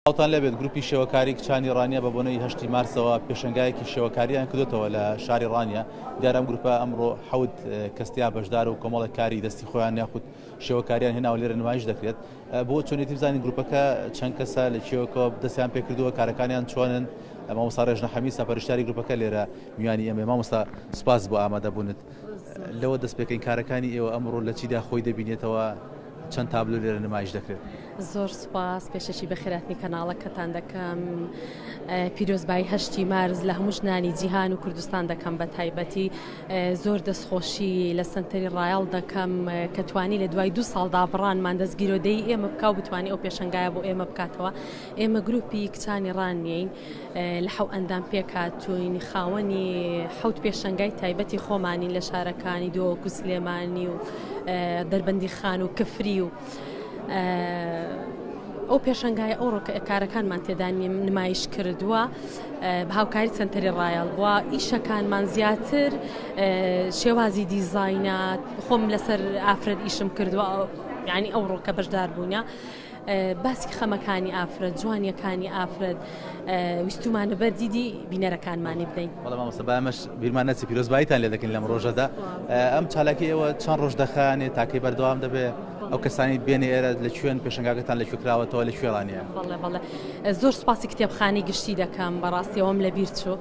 ئەوتان لەبێت گروپی شێوەکاری کچانی ڕانیە بە بۆنەی 8 مارسەوە پێشەنگایەکی شێوەکاریان کردوتەوە لە شاری ڕانیە. دیارە ئەم گروپە ئەمڕۆ 7 کەستیا بەشدار و کۆمەڵێک کاری دەستی خۆیان یاخود شێوەکاریان هێناوە لێرە نمایش دەکرێت. بۆ چۆنێتی بزانین گروپەکە چەند کەسە لە کێوەکەوە دەستیان پێکردووە، کارەکانیان چۆنن. مامۆستا ڕێژنە حەمیسا پەرشتیاری گروپەکە لێرە میوانی ئێمە. مامۆستا سوپاس بۆ ئامادەبوونت. لەوە دەست پێکەین کارەکانی ئێوە ئەمڕۆ لە چیدا خۆی دەبینێتەوە، چەند تابلو لێرە نمایش دەکرێت. زۆر سوپاس پێشەشی بە خێراتنی کەناڵەکەتان دەکەم. پیرۆزبایی 8 مارس لە هەموو ژنانی جیهان و کوردستان دەکەم بە تایبەتی. زۆر دەستخۆشی لە سنتەری ڕایال دەکەم کە توانی لە دوای 2 ساڵدا بڕانمان دەستگیرۆدەی ئێمە بکاو بتوانانی ئەو پێشەنگایە بۆ ئێمە بکاتەوە. ئێمە گروپی کچانی ڕانیین لە 7 ئەندام پێکاتوین، خاوەنی 7 پێشەنگای تایبەتی خۆمانی لە شارەکانی دۆک و سلێمانی و دەربەندی خان و کفری و ئەو پێشەنگای ئەو کارەکانمان تێدا نمایش کردووە. بە هاوکاری سنتەری ڕایال بووە. ئیشەکانمان زیاتر شێوازی دیزاینات خۆم لەسەر ئافرەت ئیشم کردووە، یعنی ئەو ڕۆکە بەشدار بوونە. باسی خەمەکانی ئافرەت، جوانیەکانی ئافرەت ویستومانە بەردیدی بینەرەکانمانی بدەین. بەڵام مامۆستا بامەش بیرمان نەچی پیرۆزباییتان لێ دەکەین لەم ڕۆژەدا. ئەم چالاکی ئێوە چەند ڕۆژ دەخانێت تاکەی بەردەوام دەبێت؟ ئەو کەسانی بێنێ ئێرە لە کوێن پێشەنگاکەتان لەکوێ کراوەتەوە، لە کوێ ڕانیە؟ بەڵێ زۆر سوپاسی کتێبخانەی گشتی دەکەم. بەڕاستیەوەم لە بیر چوو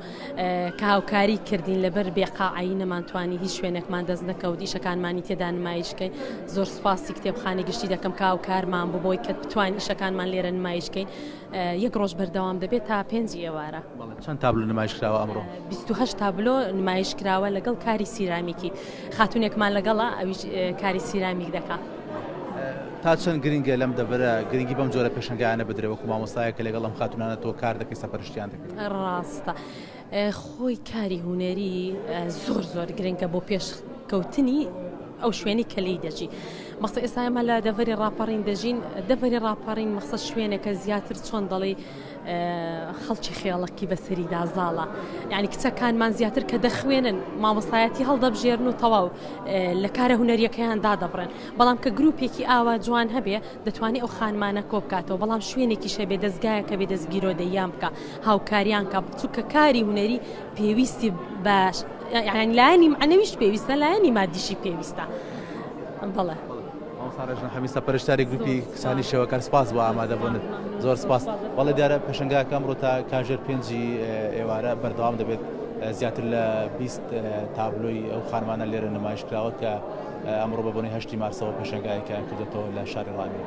کە هاوکاری کردین لەبەر بێقاعی نەمانتوانی هیچ شوێنێکمان دەست نەکەوت ئیشەکانمانی تێدا نمایشکەین. زۆر سوپاسی کتێبخانەی گشتی دەکەم کە هاوکارمان بۆی کە بتوانین ئیشەکانمان لێرە نمایشکەین. 1 ڕۆژ بەردەوام دەبێت تا 5 ئێوارە. چەند تابلو نمایش کراوە ئەمڕۆ؟ 28 تابلۆ نمایش کراوە لەگەڵ کاری سیرامیکی. خاتونێکمان لەگەڵا ئەویش کاری سیرامیک دەکات. تا چەند گرنگە لەم دەبەرە گرنگی بەم جۆرە پێشەنگایانە بدرێ وەکو مامۆستایەکە لەگەڵ ئەم خاتونانە تۆ کار دەکەی سەپەرشتیان دەکەی؟ ڕاستە خۆی کاری هونەری زۆر گرنگە بۆ پێشکەوتنی ئەو شوێنی کە لی دەژی. مەخسە ئێستا ئێمە لە دەڤەری ڕاپەڕین دەژین. دەڤەری ڕاپەڕین مەخسە شوێنێکە زیاتر چۆن دەڵێ خەڵکی خێڵەکی بەسەری دازاڵە، یعنی کچەکانمان زیاتر کە دەخوێنن مامۆستایەتی هەڵدەبژێرن و تەواو لە کارە هونەریەکەیان دادەبڕێن. بەڵام کە گروپێکی ئاوا جوان هەبێ دەتوانێت ئەو خانمانە کۆ بکاتەوە. بەڵام شوێنێکی شەبێ دەستگایەکە بێ دەستگیرۆدەیان بکە، هاوکاریان کە بچووکە کاری هونەری پێویستی باش، یعنی لایەنی معنەویش پێویستە، لایەنی مادیشی پێویستە. بەڵێ ڕێژنە حەمیسا پەرشتیاری گروپی کچانی شێوەکار سپاس بۆ ئامادەبوونت. زۆر سپاس. بەڵێ دیارە پێشەنگایەکە ئەمڕۆ تا کاژێر 5 ئێوارە بەردەوام دەبێت. زیاتر لە 20 تابلۆی ئەو خانمانە لێرە نمایش کراوە کە ئەمڕۆ بە بۆنەی 8 مارسەوە پێشەنگایەکەیان کردێتەوە لە شاری ڕانیە.